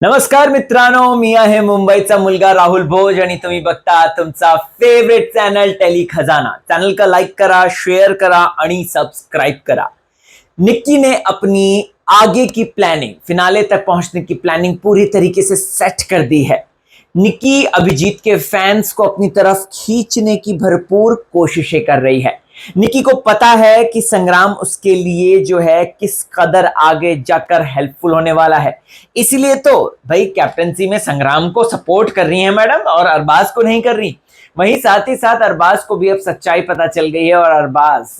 नमस्कार मित्रांनो, मी आहे मुंबईचा मुलगा राहुल भोज आणि तुम्ही बघता तुमचा फेवरेट चॅनल टेली खजाना। चैनल का लाइक करा, शेयर करा आणि सब्सक्राइब करा। निक्की ने अपनी आगे की प्लानिंग, फिनाले तक पहुंचने की प्लानिंग पूरी तरीके से सेट कर दी है। निक्की अभिजीत के फैंस को अपनी तरफ खींचने की भरपूर कोशिशें कर रही है। निक्की को पता है कि संग्राम उसके लिए जो है किस कदर आगे जाकर हेल्पफुल होने वाला है, इसीलिए तो भाई कैप्टनसी में संग्राम को सपोर्ट कर रही है मैडम, और अरबाज को नहीं कर रही। वहीं साथ ही साथ अरबाज को भी अब सच्चाई पता चल गई है और अरबाज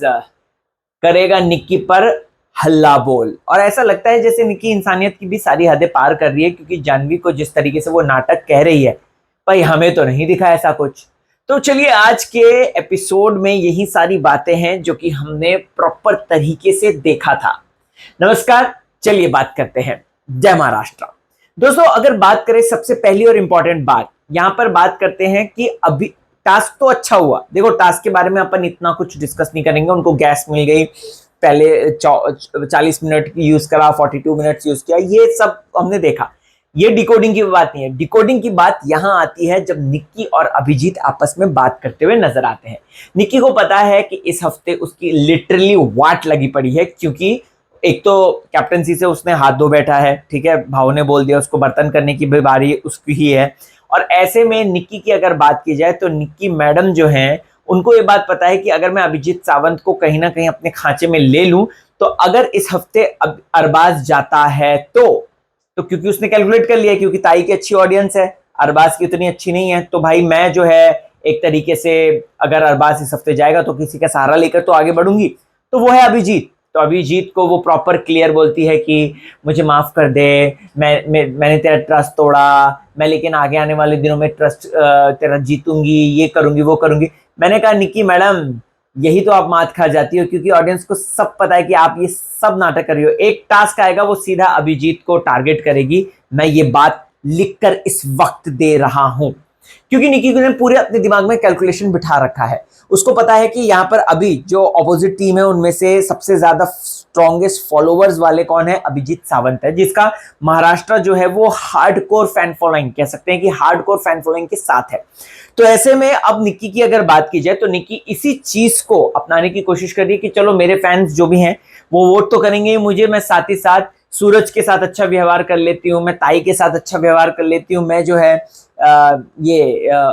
करेगा निक्की पर हल्ला बोल। और ऐसा लगता है जैसे निक्की इंसानियत की भी सारी हदें पार कर रही है, क्योंकि जानवी को जिस तरीके से वो नाटक कह रही है, भाई हमें तो नहीं दिखा ऐसा कुछ। तो चलिए आज के एपिसोड में यही सारी बातें हैं जो कि हमने प्रॉपर तरीके से देखा था। नमस्कार, चलिए बात करते हैं। जय महाराष्ट्र। दोस्तों, अगर बात करें सबसे पहली और इंपॉर्टेंट बात, यहां पर बात करते हैं कि अभी टास्क तो अच्छा हुआ। देखो, टास्क के बारे में अपन इतना कुछ डिस्कस नहीं करेंगे। उनको गैस मिल गई, पहले 40 मिनट यूज करा, 42 मिनट यूज किया, ये सब हमने देखा। ये डिकोडिंग की बात नहीं है। डिकोडिंग की बात यहां आती है जब निक्की और अभिजीत आपस में बात करते हुए नजर आते हैं। निक्की को पता है कि इस हफ्ते उसकी लिटरली वाट लगी पड़ी है, क्योंकि एक तो कैप्टनसी से उसने हाथ धो बैठा है, ठीक है, भाव ने बोल दिया उसको बर्तन करने की भी बारी उसकी ही है। और ऐसे में निक्की की अगर बात की जाए तो निक्की मैडम जो हैं, उनको ये बात पता है कि अगर मैं अभिजीत सावंत को कहीं ना कहीं अपने खांचे में ले लूं, तो अगर इस हफ्ते अरबाज जाता है तो क्योंकि उसने कैलकुलेट कर लिया, क्योंकि ताई की अच्छी ऑडियंस है, अरबाज की उतनी अच्छी नहीं है, तो भाई मैं जो है एक तरीके से अगर अरबाज इस हफ्ते जाएगा तो किसी का सहारा लेकर तो आगे बढ़ूंगी, तो वो है अभिजीत। तो अभिजीत को वो प्रॉपर क्लियर बोलती है कि मुझे माफ कर दे, मैंने तेरा ट्रस्ट तोड़ा, मैं लेकिन आगे आने वाले दिनों में ट्रस्ट तेरा जीतूंगी, ये करूंगी वो करूंगी। मैंने कहा निक्की मैडम, यही तो आप मात खा जाती हो, क्योंकि ऑडियंस को सब पता है कि आप ये सब नाटक कर रही हो। एक टास्क आएगा, वो सीधा अभिजीत को टारगेट करेगी। मैं ये बात लिखकर इस वक्त दे रहा हूं, क्योंकि निक्की ने पूरे अपने दिमाग में कैलकुलेशन बिठा रखा है। उसको पता है कि यहाँ पर अभी जो ऑपोजिट टीम है उनमें से सबसे ज्यादा स्ट्रॉन्गेस्ट फॉलोवर्स वाले कौन है, अभिजीत सावंत है, जिसका महाराष्ट्र जो है वो हार्डकोर फैन फॉलोइंग, कह सकते हैं कि हार्डकोर फैन फॉलोइंग के साथ है। तो ऐसे में अब निक्की की अगर बात की जाए तो निक्की इसी चीज को अपनाने की कोशिश कर रही है कि चलो मेरे फैंस जो भी हैं वो वोट तो करेंगे मुझे, मैं साथ ही साथ सूरज के साथ अच्छा व्यवहार कर लेती हूँ, मैं ताई के साथ अच्छा व्यवहार कर लेती हूँ, मैं जो है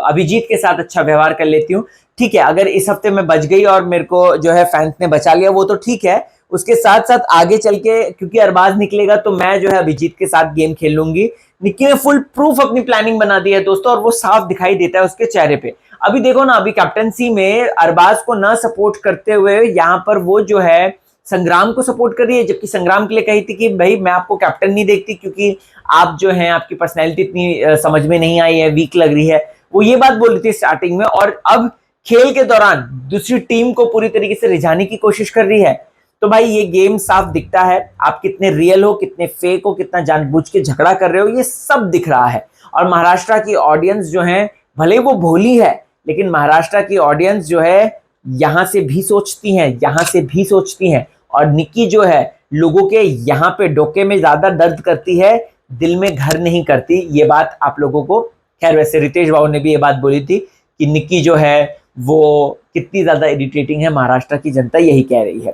अभिजीत के साथ अच्छा व्यवहार कर लेती हूँ। ठीक है, अगर इस हफ्ते में बच गई और मेरे को जो है फैंस ने बचा लिया वो तो ठीक है। उसके साथ साथ आगे चल के क्योंकि अरबाज निकलेगा तो मैं जो है अभिजीत के साथ गेम खेल लूंगी। निक्की ने फुल प्रूफ अपनी प्लानिंग बना दी है दोस्तों, और वो साफ दिखाई देता है उसके चेहरे पे। अभी देखो ना, अभी कैप्टनसी में अरबाज को ना सपोर्ट करते हुए यहाँ पर वो जो है संग्राम को सपोर्ट कर रही है, जबकि संग्राम के लिए कही थी कि भाई मैं आपको कैप्टन नहीं देखती क्योंकि आप जो हैं आपकी पर्सनैलिटी इतनी समझ में नहीं आई है, वीक लग रही है, वो ये बात बोल रही थी स्टार्टिंग में। और अब खेल के दौरान दूसरी टीम को पूरी तरीके से रिझाने की कोशिश कर रही है। तो भाई ये गेम साफ दिखता है, आप कितने रियल हो, कितने फेक हो, कितना जानबूझ के झगड़ा कर रहे हो, ये सब दिख रहा है। और महाराष्ट्र की ऑडियंस जो है भले वो भोली है, लेकिन महाराष्ट्र की ऑडियंस जो है यहां से भी सोचती है, यहां से भी सोचती है। और निक्की जो है लोगों के यहाँ पे डोके में ज्यादा दर्द करती है, दिल में घर नहीं करती। ये बात आप लोगों को, खैर वैसे रितेश बाबू ने भी ये बात बोली थी कि निक्की जो है वो कितनी ज्यादा इरिटेटिंग है, महाराष्ट्र की जनता यही कह रही है।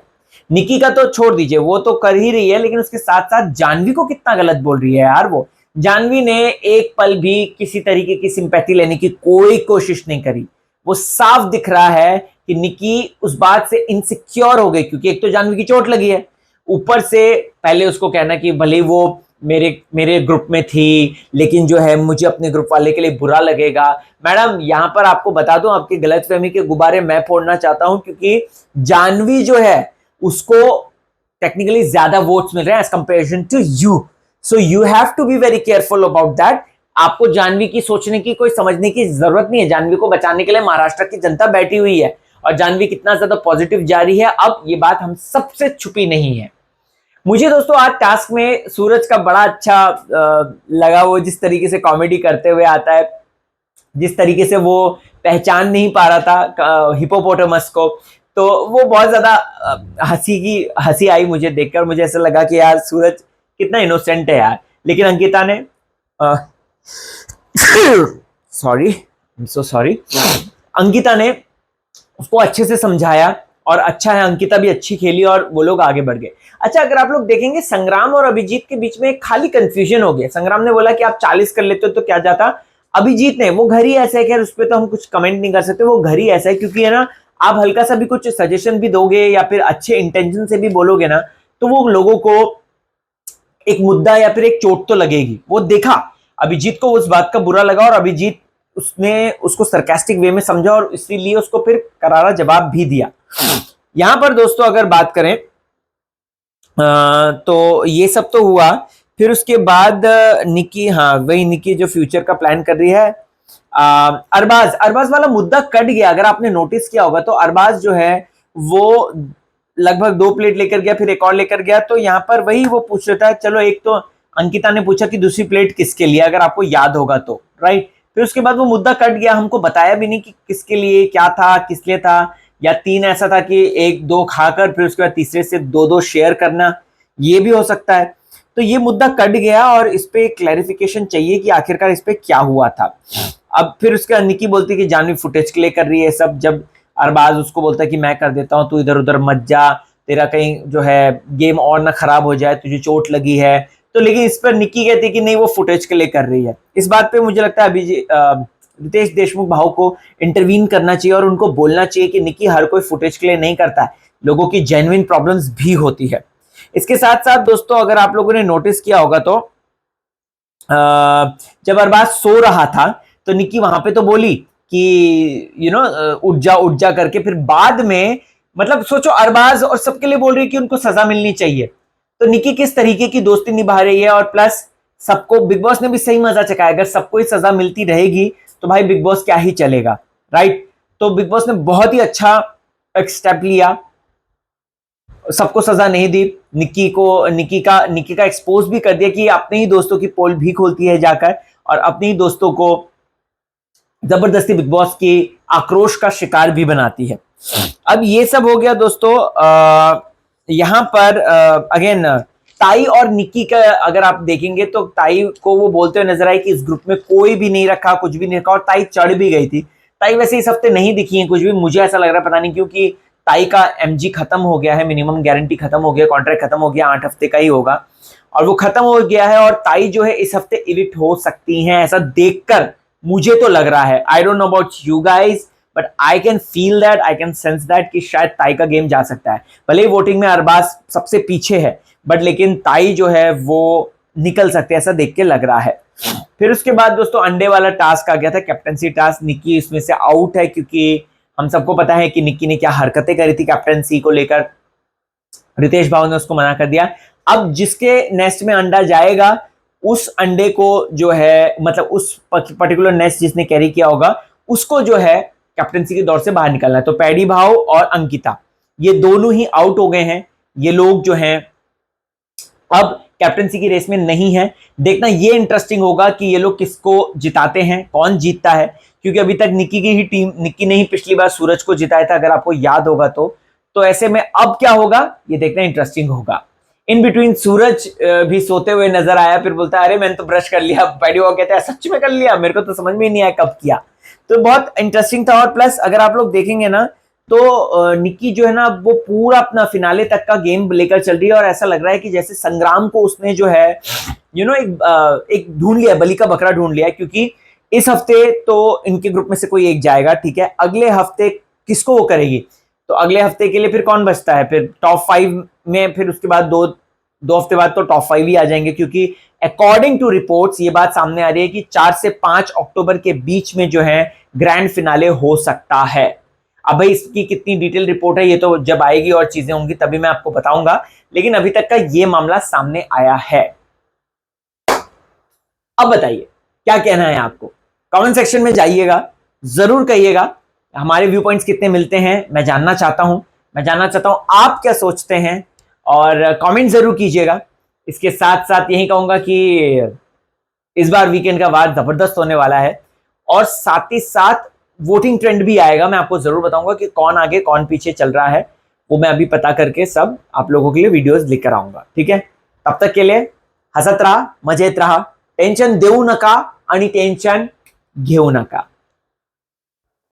निक्की का तो छोड़ दीजिए, वो तो कर ही रही है, लेकिन उसके साथ साथ जानवी को कितना गलत बोल रही है यार। वो जानवी ने एक पल भी किसी तरीके की सिंपैथी लेने की कोई कोशिश नहीं करी। वो साफ दिख रहा है कि निक्की उस बात से इनसिक्योर हो गई, क्योंकि एक तो जानवी की चोट लगी है, ऊपर से पहले उसको कहना कि भले वो मेरे ग्रुप में थी, लेकिन जो है मुझे अपने ग्रुप वाले के लिए बुरा लगेगा। मैडम यहां पर आपको बता दूं, आपकी गलतफहमी के गुब्बारे मैं फोड़ना चाहता हूं, क्योंकि जानवी जो है उसको टेक्निकली ज्यादा वोट्स मिल रहे हैं as comparison to you, so you have to be very careful about that. आपको जानवी की सोचने की, कोई समझने की जरूरत नहीं है। जानवी को बचाने के लिए महाराष्ट्र की जनता बैठी हुई है, और जानवी कितना ज्यादा पॉजिटिव जा रही है, अब ये बात हम सबसे छुपी नहीं है। मुझे दोस्तों आज टास्क में सूरज का बड़ा अच्छा लगा, वो जिस तरीके से कॉमेडी करते हुए आता है, जिस तरीके से वो पहचान नहीं पा रहा था हिपोपोटामस को, तो वो बहुत ज्यादा हंसी आई मुझे देखकर। मुझे ऐसा लगा कि यार सूरज कितना इनोसेंट है यार। लेकिन अंकिता ने सॉरी, सो सॉरी। अंकिता ने उसको अच्छे से समझाया और अच्छा है, अंकिता भी अच्छी खेली और वो लोग आगे बढ़ गए। अच्छा, अगर आप लोग देखेंगे संग्राम और अभिजीत के बीच में खाली कंफ्यूजन हो गया। संग्राम ने बोला कि आप 40 कर लेते हो तो क्या जाता। अभिजीत ने, वो घर ही ऐसा है, खैर उस पर तो हम कुछ कमेंट नहीं कर सकते, वो घर ही ऐसा है, क्योंकि है ना, आप हल्का सा भी कुछ सजेशन भी दोगे या फिर अच्छे इंटेंशन से भी बोलोगे ना, तो वो लोगों को एक मुद्दा या फिर एक चोट तो लगेगी। वो देखा, अभिजीत को उस बात का बुरा लगा और अभिजीत उसने उसको सरकास्टिक वे में समझा और इसीलिए उसको फिर करारा जवाब भी दिया। यहां पर दोस्तों अगर बात करें तो ये सब तो हुआ। फिर उसके बाद निकी, हाँ वही निकी जो फ्यूचर का प्लान कर रही है। अरबाज वाला मुद्दा कट गया। अगर आपने नोटिस किया होगा तो अरबाज जो है वो लगभग 2 प्लेट लेकर गया, फिर एक और लेकर गया। तो यहाँ पर वही वो पूछ रहा था, चलो एक तो अंकिता ने पूछा कि दूसरी प्लेट किसके लिए, अगर आपको याद होगा तो, राइट। फिर उसके बाद वो मुद्दा कट गया, हमको बताया भी नहीं कि किसके लिए क्या था, किस लिए था, या 3 ऐसा था कि 1-2 खाकर फिर उसके बाद तीसरे से 2-2 शेयर करना, ये भी हो सकता है। तो ये मुद्दा कट गया और इस पे क्लैरिफिकेशन चाहिए कि आखिरकार इस पे क्या हुआ था। अब फिर उसके निकी बोलती कि जानवी फुटेज के लिए कर रही है सब, जब अरबाज उसको बोलता है कि मैं कर देता हूं, तू इधर उधर मत जा, तेरा कहीं जो है गेम और ना खराब हो जाए, तुझे चोट लगी है तो। लेकिन इस पर निकी कहती कि नहीं वो फुटेज के लिए कर रही है। इस बात पे मुझे लगता है अभी रितेश देशमुख भाव को इंटरवीन करना चाहिए और उनको बोलना चाहिए कि निकी हर कोई फुटेज के लिए नहीं करता है, लोगों की जेन्युइन प्रॉब्लम्स भी होती है। इसके साथ साथ दोस्तों अगर आप लोगों ने नोटिस किया होगा तो जब अरबाज सो रहा था तो निकी वहां पे तो बोली कि उठ जा करके, फिर बाद में मतलब सोचो अरबाज और सबके लिए बोल रही है कि उनको सजा मिलनी चाहिए। तो निकी किस तरीके की दोस्ती निभा रही है, और प्लस सबको बिग बॉस ने भी सही मजा चखाया। अगर सबको ही सजा मिलती रहेगी तो भाई बिग बॉस क्या ही चलेगा, राइट। तो बिग बॉस ने बहुत ही अच्छा एक स्टेप लिया, सबको सजा नहीं दी, निकी का एक्सपोज भी कर दिया कि अपने ही दोस्तों की पोल भी खोलती है जाकर और अपने ही दोस्तों को जबरदस्ती बिग बॉस की आक्रोश का शिकार भी बनाती है। अब ये सब हो गया दोस्तों। यहां पर अगेन ताई और निक्की का अगर आप देखेंगे तो ताई को वो बोलते हुए नजर आए कि इस ग्रुप में कोई भी नहीं रखा, कुछ भी नहीं रखा, और ताई चढ़ भी गई थी। ताई वैसे इस हफ्ते नहीं दिखी है कुछ भी, मुझे ऐसा लग रहा है पता नहीं क्योंकि ताई का एमजी खत्म हो गया है, मिनिमम गारंटी खत्म हो गया, कॉन्ट्रैक्ट खत्म हो गया, 8 हफ्ते का ही होगा और वो खत्म हो गया है। और ताई जो है इस हफ्ते इविक्ट हो सकती हैं, ऐसा देखकर मुझे तो लग रहा है। I don't know about you guys, but I can feel that, I can sense that कि शायद ताई का गेम जा सकता है। भले ही वोटिंग में अरबाज सबसे पीछे है, बट लेकिन ताई जो है वो निकल सकते हैं, ऐसा देख के लग रहा है। फिर उसके बाद दोस्तों अंडे वाला टास्क आ गया था, कैप्टनसी टास्क। निक्की इसमें से आउट है क्योंकि हम सबको पता है कि निक्की ने क्या हरकतें करी थी कैप्टनसी को लेकर, रितेश भाव ने उसको मना कर दिया। अब जिसके नेस्ट में अंडा जाएगा उस अंडे को जो है, मतलब उस पर्टिकुलर नेस्ट जिसने कैरी किया होगा उसको जो है कैप्टनसी के दौर से बाहर निकलना है। तो पैडी भाव और अंकिता ये दोनों ही आउट हो गए हैं। ये लोग जो हैं अब कैप्टनसी की रेस में नहीं है। देखना ये इंटरेस्टिंग होगा कि ये लोग किसको जिताते हैं, कौन जीतता है, क्योंकि अभी तक निक्की की ही टीम, निक्की ने ही पिछली बार सूरज को जिताया था अगर आपको याद होगा तो ऐसे में अब क्या होगा ये देखना इंटरेस्टिंग होगा। इन बिटवीन सूरज भी सोते हुए नजर आया, फिर बोलता है अरे मैंने तो ब्रश कर लिया। पैडी वो कहते हैं सच में कर लिया, मेरे को तो समझ में नहीं आया कब किया। तो बहुत इंटरेस्टिंग था। और प्लस अगर आप लोग देखेंगे ना तो निक्की जो है ना वो पूरा अपना फिनाले तक का गेम लेकर चल रही है और ऐसा लग रहा है कि जैसे संग्राम को उसने जो है एक ढूंढ लिया, बलि का बकरा ढूंढ लिया। क्योंकि इस हफ्ते तो इनके ग्रुप में से कोई एक जाएगा, ठीक है, अगले हफ्ते किसको वो करेगी, तो अगले हफ्ते के लिए फिर कौन बचता है, फिर टॉप 5 में, फिर उसके बाद दो हफ्ते बाद तो टॉप 5 ही आ जाएंगे। क्योंकि अकॉर्डिंग टू रिपोर्ट्स ये बात सामने आ रही है कि 4 से 5 अक्टूबर के बीच में जो है ग्रैंड फिनाले हो सकता है। अब भाई इसकी कितनी डिटेल रिपोर्ट है ये तो जब आएगी और चीजें होंगी तभी मैं आपको बताऊंगा, लेकिन अभी तक का ये मामला सामने आया है। अब बताइए क्या कहना है आपको, कमेंट सेक्शन में जाइएगा, जरूर कहिएगा हमारे व्यू पॉइंट्स कितने मिलते हैं, मैं जानना चाहता हूं आप क्या सोचते हैं और कमेंट जरूर कीजिएगा। इसके साथ साथ यही कहूंगा कि इस बार वीकेंड का वार जबरदस्त होने वाला है और साथ ही साथ वोटिंग ट्रेंड भी आएगा। मैं आपको जरूर बताऊंगा कि कौन आगे कौन पीछे चल रहा है, वो मैं अभी पता करके सब आप लोगों के लिए वीडियोस लेकर आऊंगा, ठीक है। तब तक के लिए हंसत रहा, मजेत रहा, टेन्शन देऊ नका आणि टेन्शन घेऊ नका.